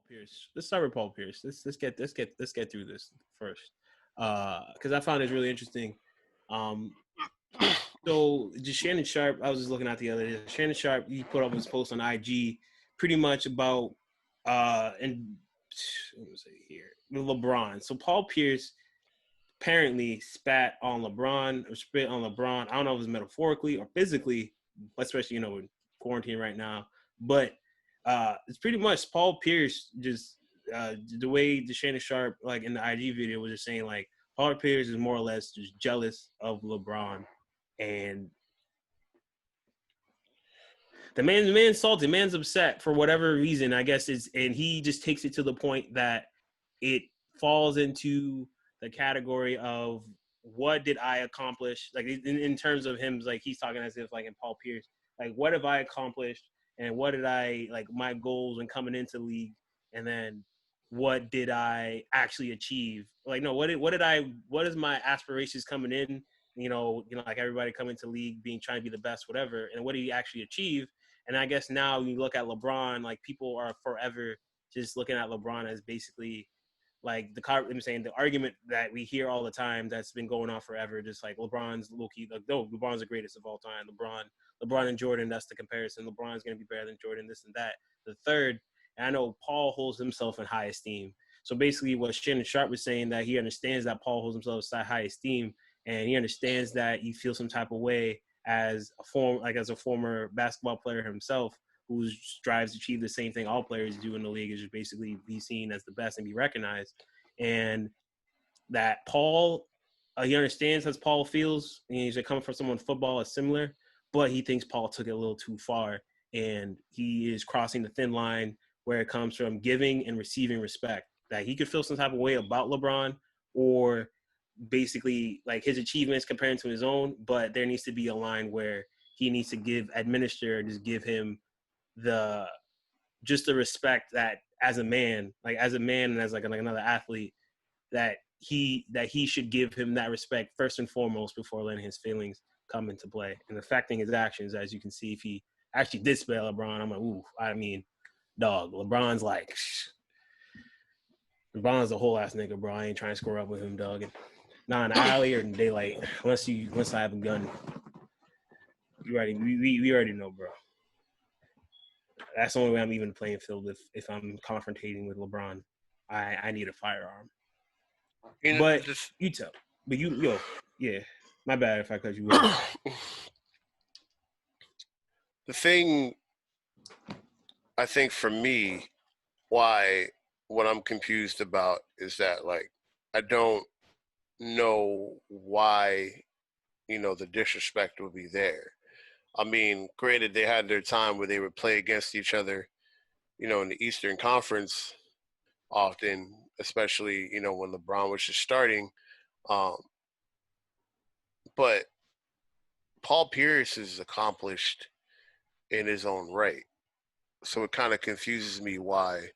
Pierce. Let's start with Paul Pierce. Let's get through this first, because I found it really interesting. Um, so just Shannon Sharp, I was just looking at the other day. Shannon Sharp, he put up his post on IG, pretty much about and let me say here LeBron. So Paul Pierce apparently spat on LeBron or spit on LeBron. I don't know if it's metaphorically or physically, especially in quarantine right now, but it's pretty much Paul Pierce just the way Shannon Sharp like in the IG video was just saying like Paul Pierce is more or less just jealous of LeBron, and the man's salty, man's upset for whatever reason. I guess and he just takes it to the point that it falls into the category of what did I accomplish? Like in terms of him, like he's talking as if like in Paul Pierce, like what have I accomplished and what did I like my goals when coming into the league, and then what did I actually achieve? Like no, what is my aspirations coming in? Like everybody coming to league being trying to be the best, whatever, and what did he actually achieve? And I guess now you look at LeBron, like people are forever just looking at LeBron as basically like I'm saying the argument that we hear all the time that's been going on forever, just like LeBron's low-key, like, no, LeBron's the greatest of all time. LeBron and Jordan, that's the comparison. LeBron's going to be better than Jordan, this and that. The third, and I know Paul holds himself in high esteem. So basically what Shannon Sharp was saying, that he understands that Paul holds himself in high esteem, and he understands that he feels some type of way as a former basketball player himself, who strives to achieve the same thing all players do in the league, is just basically be seen as the best and be recognized. And that Paul, he understands how Paul feels. And he's coming from someone football is similar, but he thinks Paul took it a little too far. And he is crossing the thin line where it comes from giving and receiving respect. That he could feel some type of way about LeBron, or basically like his achievements comparing to his own, but there needs to be a line where he needs to just give him the respect that as a man and as like another athlete, that he should give him that respect first and foremost before letting his feelings come into play and affecting his actions. As you can see, if he actually did spell LeBron, I'm like, ooh, I mean, dog, LeBron's a whole ass nigga, bro. I ain't trying to score up with him, dog. And not in the alley or in daylight, unless I have a gun. We already know, bro. That's the only way I'm even playing field if I'm confrontating with LeBron. I need a firearm. But you tell. But yeah. My bad if I cut you off. The thing, I think for me, what I'm confused about is that, like, I don't know why, the disrespect would be there. I mean, granted, they had their time where they would play against each other, in the Eastern Conference often, especially, when LeBron was just starting. But Paul Pierce is accomplished in his own right. So it kind of confuses me why,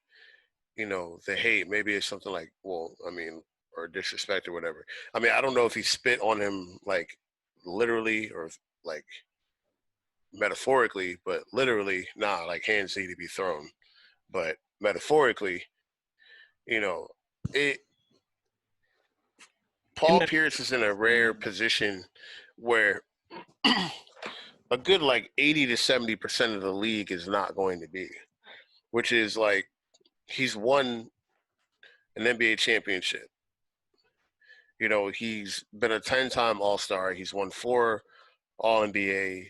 the hate. Maybe it's something like, well, I mean, or disrespect or whatever. I mean, I don't know if he spit on him, like, literally or, like, metaphorically, but literally, like, hands need to be thrown. But metaphorically, it. Paul Pierce is in a rare position where a good like 80 to 70% of the league is not going to be, which is like he's won an NBA championship. He's been a 10-time All-Star. He's won 4 All-NBA,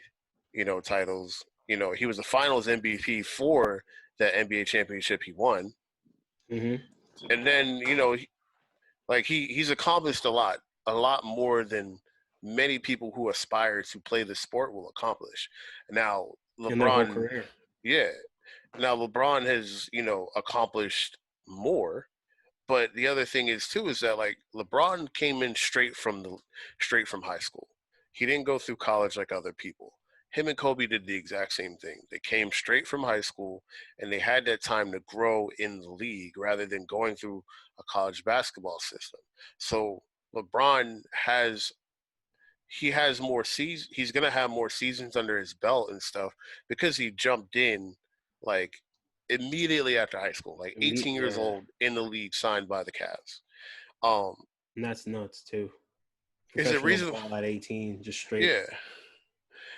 titles. He was the Finals MVP for that NBA championship he won. Mm-hmm. And then, he's accomplished a lot more than many people who aspire to play the sport will accomplish. Now, LeBron, now LeBron has, accomplished more. But the other thing is too is that like LeBron came in straight from high school. He didn't go through college like other people. Him and Kobe did the exact same thing. They came straight from high school and they had that time to grow in the league rather than going through a college basketball system. So LeBron has more seasons. He's going to have more seasons under his belt and stuff because he jumped in like immediately after high school, like 18 years old in the league, signed by the Cavs. And that's nuts too. Is it Professional reasonable? ball at 18, just straight. Yeah.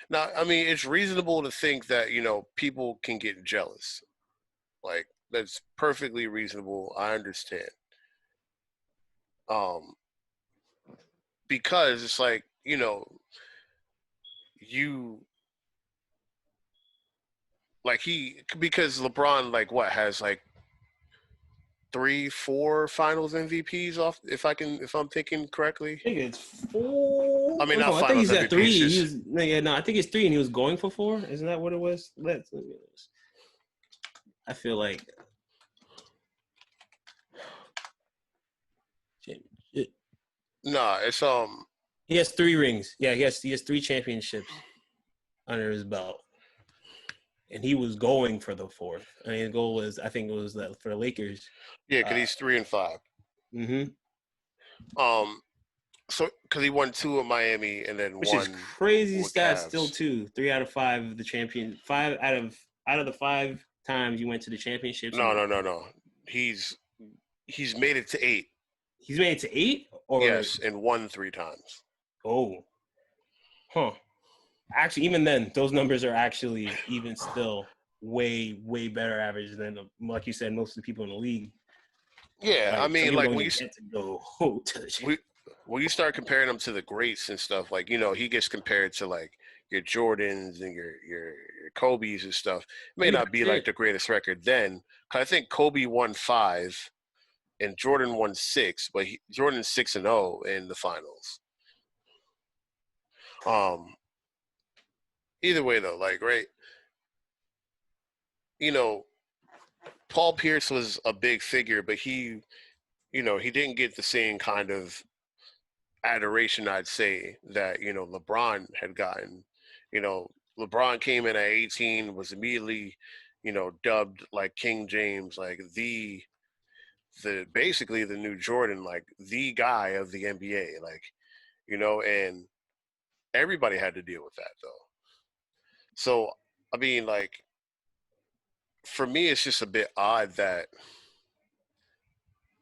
Now, I mean, it's reasonable to think that, people can get jealous. Like, that's perfectly reasonable. I understand. Because it's like, you because LeBron, like, what, has like 3-4 finals MVPs off, if I'm thinking correctly. I think it's 4. I mean, not No, I think finals he's at MVPs, 3. just I think it's 3 and he was going for 4. Isn't that what it was? I feel like nah, it's he has 3 rings. Yeah, he has 3 championships under his belt. And he was going for the 4th. I mean, his goal was, I think it was for the Lakers. yeah, because he's 3-5. Mm-hmm. So because he won 2 at Miami and then Which one is crazy with stats Cavs. still too. 3 out of 5 of the champion. 5 out of the 5 times you went to the championships. No. He's made it to 8. He's made it to 8? Or yes, and won 3 times. Oh. Huh. Actually, even then, those numbers are actually even still way, way better average than, like you said, most of the people in the league. Yeah, like, I mean, like when you start comparing them to the greats and stuff, like, he gets compared to like your Jordans and your Kobe's and stuff. It may not be like the greatest record then. Cause I think Kobe won 5 and Jordan won 6, but Jordan's 6-0 in the finals. Either way though, like, right, Paul Pierce was a big figure, but he didn't get the same kind of adoration, I'd say, that, LeBron had gotten. LeBron came in at 18, was immediately, dubbed like King James, like the basically the new Jordan, like the guy of the NBA, like, and everybody had to deal with that though. So, I mean, like, for me, it's just a bit odd that,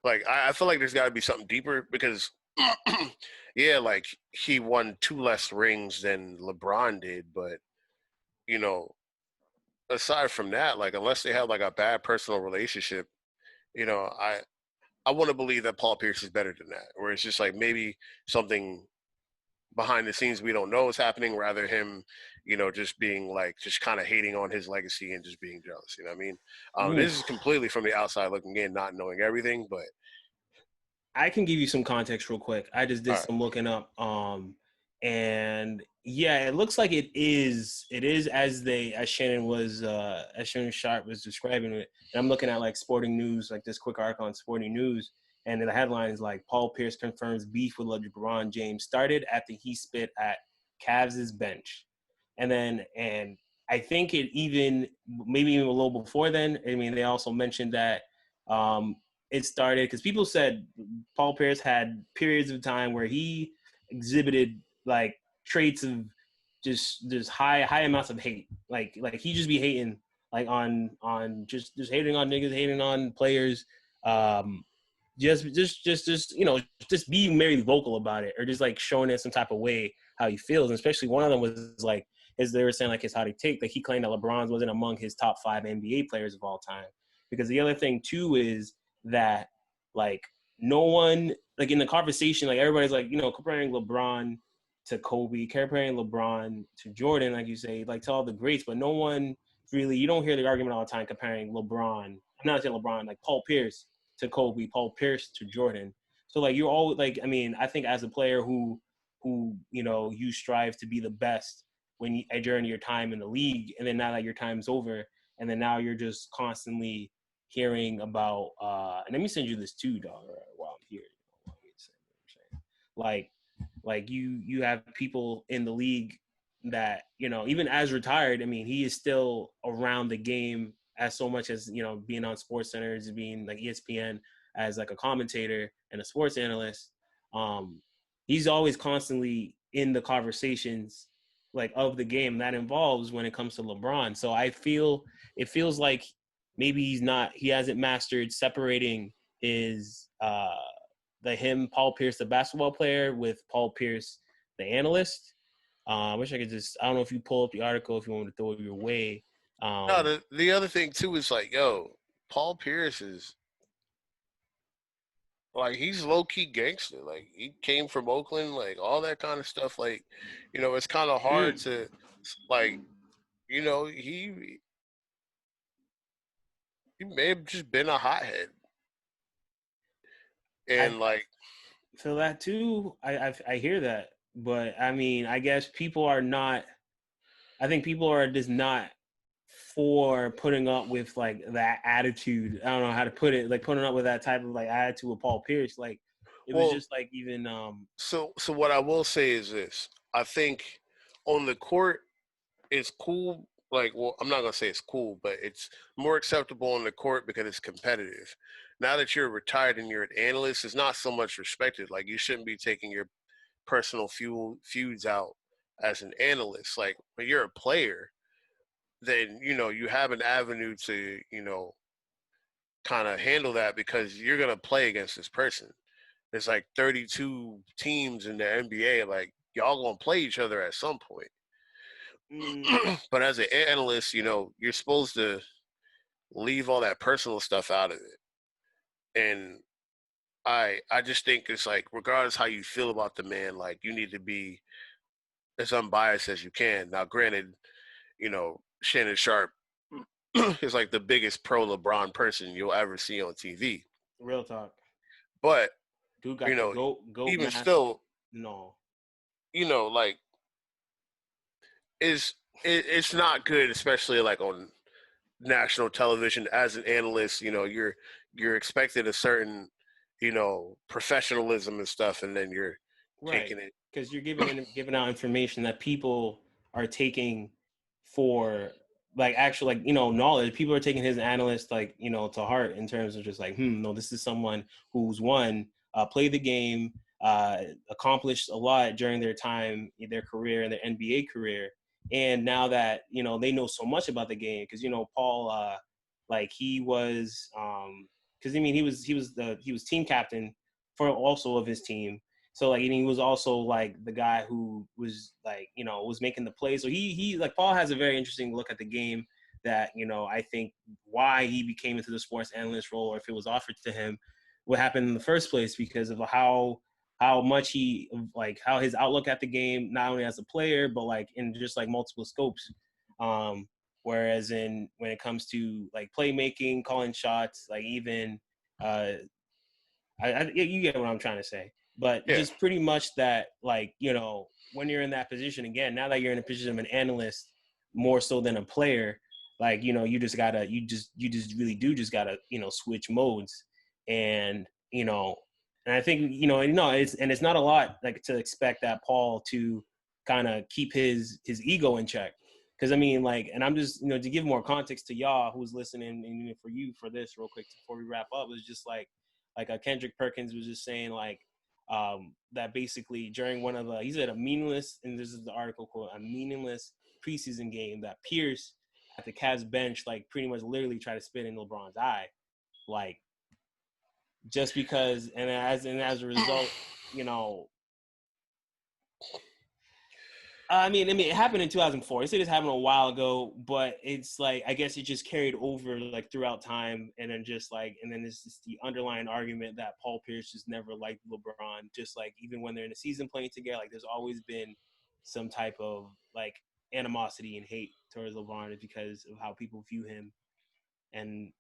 like, I feel like there's got to be something deeper because, yeah, like, he won 2 less rings than LeBron did, but, aside from that, like, unless they have like a bad personal relationship, I want to believe that Paul Pierce is better than that, where it's just like maybe something behind the scenes we don't know is happening, rather him, just being like, just kind of hating on his legacy and just being jealous. You know what I mean? This is completely from the outside looking in, not knowing everything, but I can give you some context real quick. I just did some looking up. And yeah, it looks like it is as Shannon Sharp was describing it. And I'm looking at like Sporting News, like this quick article on Sporting News. And the headline is like, Paul Pierce confirms beef with LeBron James started after he spit at Cavs' bench. And I think maybe even a little before then, I mean, they also mentioned that it started because people said Paul Pierce had periods of time where he exhibited like traits of just high amounts of hate. Like he just be hating like on just hating on niggas, hating on players. Just being very vocal about it, or just like showing it some type of way how he feels. And especially one of them was like, as they were saying, like his hot take, like he claimed that LeBron wasn't among his top 5 NBA players of all time. Because the other thing too is that like no one, like in the conversation, like everybody's like, comparing LeBron to Kobe, comparing LeBron to Jordan, like you say, like to all the greats, but no one really, you don't hear the argument all the time comparing LeBron. I'm not saying LeBron, like Paul Pierce to Kobe, Paul Pierce to Jordan. So like you're always like, I mean, I think as a player who you strive to be the best during your time in the league, and then now that your time's over, and then now you're just constantly hearing about and let me send you this too, dog, while I'm here. Like you have people in the league that, even as retired, I mean, he is still around the game as so much as, being on Sports Center, as being like ESPN as like a commentator and a sports analyst. He's always constantly in the conversations like of the game that involves when it comes to LeBron. So it feels like maybe he hasn't mastered separating his Paul Pierce, the basketball player, with Paul Pierce, the analyst. I wish I could I don't know if you pull up the article if you want to throw it your way. No, the other thing too is like, yo, Paul Pierce is like he's low key gangster. Like he came from Oakland, like all that kind of stuff. Like, it's kind of hard to, like, he may have just been a hothead, I and like, feel that too. I hear that, but I mean, I guess people are not. I think people are just not for putting up with like that attitude. I don't know how to put it. Like putting up with that type of like attitude with Paul Pierce. Like it was well, just like even. so what I will say is this: I think on the court, it's cool. Like, well, I'm not gonna say it's cool, but it's more acceptable on the court because it's competitive. Now that you're retired and you're an analyst, it's not so much respected. Like, you shouldn't be taking your personal feuds out as an analyst. Like, when you're a player, then you have an avenue to kind of handle that because you're gonna play against this person. There's like 32 teams in the NBA. Like, y'all gonna play each other at some point. But as an analyst, you're supposed to leave all that personal stuff out of it. And I just think it's like, regardless how you feel about the man, like, you need to be as unbiased as you can. Now, granted, Shannon Sharp is like the biggest pro LeBron person you'll ever see on TV. Real talk. But Dude got the goat even mask. still, No. like, it's not good, especially like on national television as an analyst. You're expected a certain professionalism and stuff, and then you're Right, taking it. because you're giving out information that people are taking for like actual like knowledge. People are taking his analyst like to heart in terms of just like no, this is someone who's played the game, accomplished a lot during their time, their career, and their NBA career, and now that they know so much about the game because Paul like he was because I mean he was team captain for also of his team, so like, and he was also like the guy who was like, was making the play. So he like Paul has a very interesting look at the game that, I think why he became into the sports analyst role, or if it was offered to him, what happened in the first place, because of how much he like how his outlook at the game, not only as a player, but like in just like multiple scopes. Whereas when it comes to like playmaking, calling shots, like even you get what I'm trying to say, but Yeah, just pretty much that, like, when you're in that position again, now that you're in a position of an analyst more so than a player, like, you just really do just gotta, switch modes. And, and I think, it's not a lot like to expect that Paul to kind of keep his ego in check. Cause I mean, like, and I'm just, to give more context to y'all who's listening, and for you for this real quick before we wrap up, is just like Kendrick Perkins was just saying like that basically during one of he said a meaningless, and this is the article quote, a meaningless preseason game that Pierce at the Cavs bench like pretty much literally tried to spit in LeBron's eye, like just because, and as a result, you know, I mean, it happened in 2004. They said this happened a while ago, but it's like I guess it just carried over like throughout time, and then just like, and then there's just the underlying argument that Paul Pierce just never liked LeBron. Just like even when they're in a season playing together, like there's always been some type of like animosity and hate towards LeBron because of how people view him. And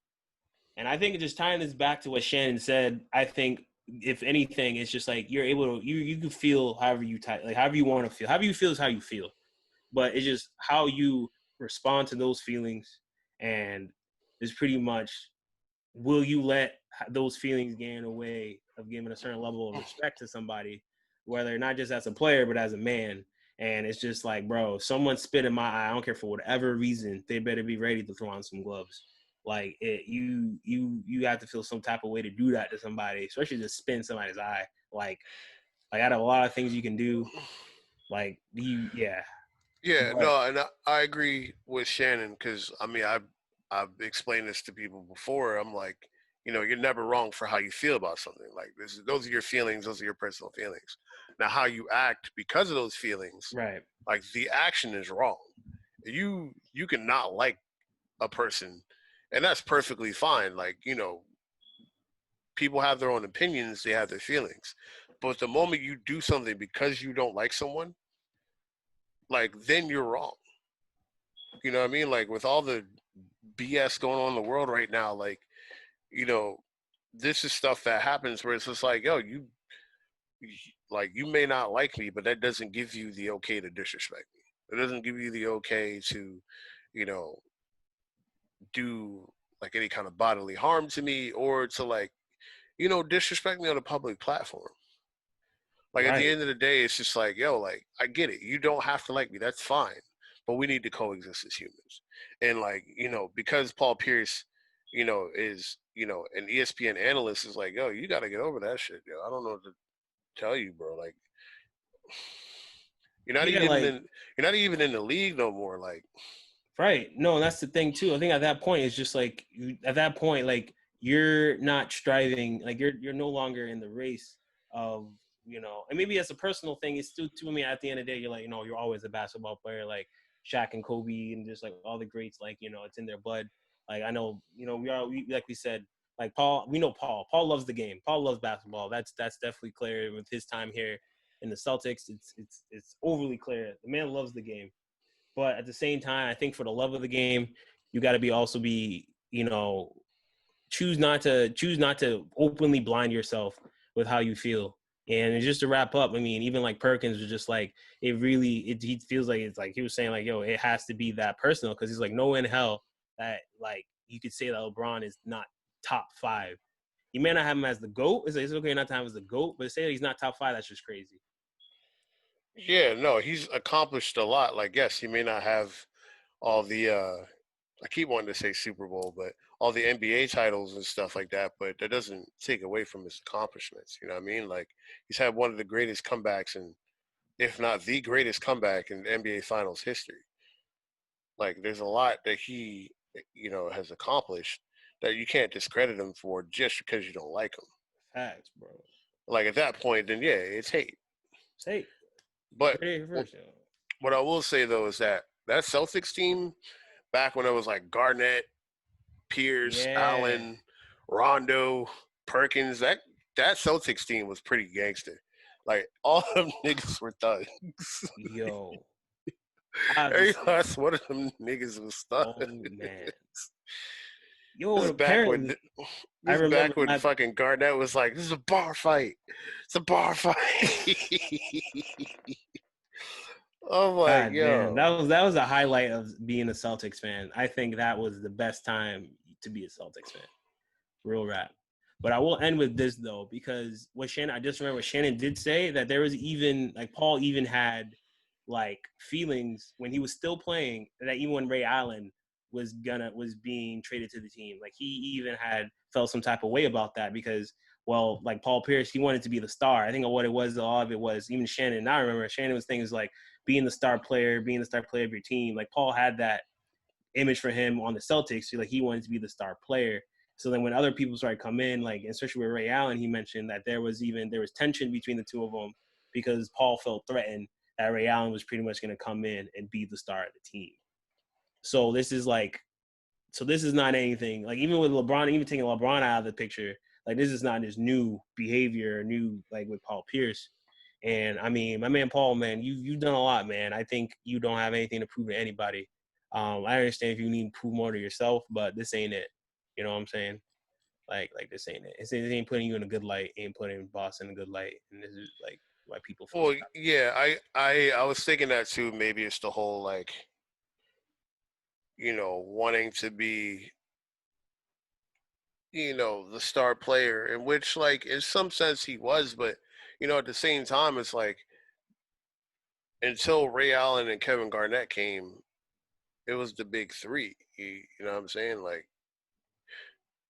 I think just tying this back to what Shannon said, I think if anything, it's just like you're able to you can feel however you like however you want to feel. However you feel is how you feel, but it's just how you respond to those feelings, and it's pretty much, will you let those feelings get in the way of giving a certain level of respect to somebody, whether not just as a player but as a man. And it's just like, bro, if someone spit in my eye, I don't care for whatever reason, they better be ready to throw on some gloves. Like you have to feel some type of way to do that to somebody, especially to spit in somebody's eye. Like out of a lot of things you can do, like yeah. yeah, But no, and I agree with Shannon because I mean I've explained this to people before. I'm like, you're never wrong for how you feel about something. Like those are your feelings. Those are your personal feelings. Now, how you act because of those feelings, Right. like the action is wrong. You can not like a person, and that's perfectly fine. Like, people have their own opinions, they have their feelings. But the moment you do something because you don't like someone, like then you're wrong. You know what I mean? Like with all the BS going on in the world right now, like, you know, this is stuff that happens where it's just like, yo, like you may not like me, but that doesn't give you the okay to disrespect me. It doesn't give you the okay to, you know, do like any kind of bodily harm to me or to like, disrespect me on a public platform. Like at the Right. end of the day, it's just like, yo, like I get it. You don't have to like me. That's fine. But we need to coexist as humans. And like, because Paul Pierce, is, an ESPN analyst is like, yo, you gotta get over that shit, yo. I don't know what to tell you, bro. Like you're not Yeah, even like in you're not even in the league no more. Like right. No, and that's the thing too. I think at that point it's just like at that point, like you're not striving, like you're no longer in the race of, and maybe it's a personal thing. It's still to me at the end of the day, you're like, you're always a basketball player, like Shaq and Kobe and just like all the greats, like, it's in their blood. Like I know, like we said, like Paul, we know Paul. Paul loves the game. Paul loves basketball. That's definitely clear with his time here in the Celtics. It's overly clear. The man loves the game. But at the same time, I think for the love of the game, you got to be, choose not to openly blind yourself with how you feel. And just to wrap up, I mean, even like Perkins was just like, he feels like it's like he was saying like, yo, it has to be that personal because he's like, no in hell that like you could say that LeBron is not top five. You may not have him as the GOAT. It's okay not to have him as the GOAT, but to say that he's not top five, that's just crazy. yeah, no, he's accomplished a lot. Like, yes, he may not have all the I keep wanting to say Super Bowl, but all the NBA titles and stuff like that, but that doesn't take away from his accomplishments. You know what I mean? Like he's had one of the greatest comebacks and if not the greatest comeback in NBA finals history. Like there's a lot that he, has accomplished that you can't discredit him for just because you don't like him. Facts, bro. Like at that point, then yeah, it's hate. Say, you But heard it first. what I will say though is that Celtics team back when it was like Garnett, Pierce, Yeah. Allen, Rondo, Perkins, that Celtics team was pretty gangster. Like all of them niggas were thugs. Yo. I have to Every say, last one of them niggas was thugs. oh man. This Yo, is back when apparently I this is remember back when my fucking Garnett was like, "This is a bar fight. It's a bar fight." I'm like, God damn. yo, That was a highlight of being a Celtics fan. I think that was the best time to be a Celtics fan. Real rap. But I will end with this though, because I just remember Shannon did say that there was even like Paul even had like feelings when he was still playing that even when Ray Allen was being traded to the team, like he even had felt some type of way about that because like Paul Pierce, he wanted to be the star. I think what it was, all of it was even Shannon. And I remember Shannon was things like being the star player of your team. Like Paul had that image for him on the Celtics. So like he wanted to be the star player. So then when other people started to come in, like especially with Ray Allen, he mentioned that there was tension between the two of them because Paul felt threatened that Ray Allen was pretty much going to come in and be the star of the team. So this is not anything like even with LeBron, even taking LeBron out of the picture, like this is not his new behavior, new like with Paul Pierce. And I mean, my man Paul, man, you've done a lot, man. I think you don't have anything to prove to anybody. I understand if you need to prove more to yourself, but this ain't it. You know what I'm saying? Like this ain't it. It ain't putting you in a good light. Ain't putting Boston in a good light. And this is like why people feel well, some type of way. yeah, I was thinking that too. Maybe it's the whole like, wanting to be, the star player, in which like in some sense he was, but at the same time, it's like until Ray Allen and Kevin Garnett came, it was the big three. You know what I'm saying? Like,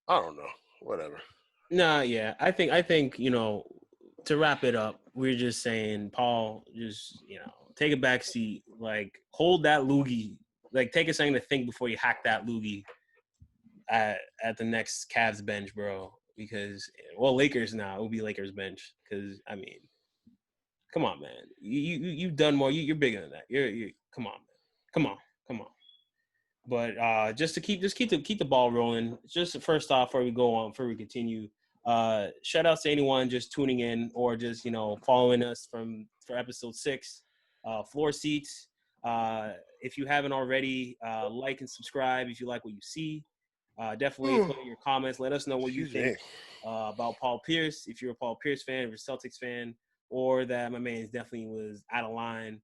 I don't know, whatever. Nah, yeah. I think, to wrap it up, we're just saying, Paul, just, take a back seat. Like, hold that loogie. Like, take a second to think before you hack that loogie. at the next Cavs bench, bro. Because Lakers now it will be Lakers bench. Because I mean, come on, man. You've done more. You're bigger than that. You're come on, man. Come on. But just to keep the ball rolling. Just first off, before we continue, shout outs to anyone just tuning in or just following us for episode 6, FloorSeats. If you haven't already, like and subscribe if you like what you see. Definitely put in your comments. Let us know what you think about Paul Pierce. If you're a Paul Pierce fan, if you're a Celtics fan, or that my man definitely was out of line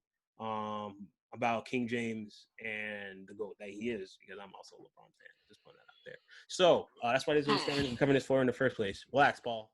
about King James and the GOAT that he is, because I'm also a LeBron fan. Just putting that out there. So that's why this is starting. We're covering this for in the first place. Relax, Paul.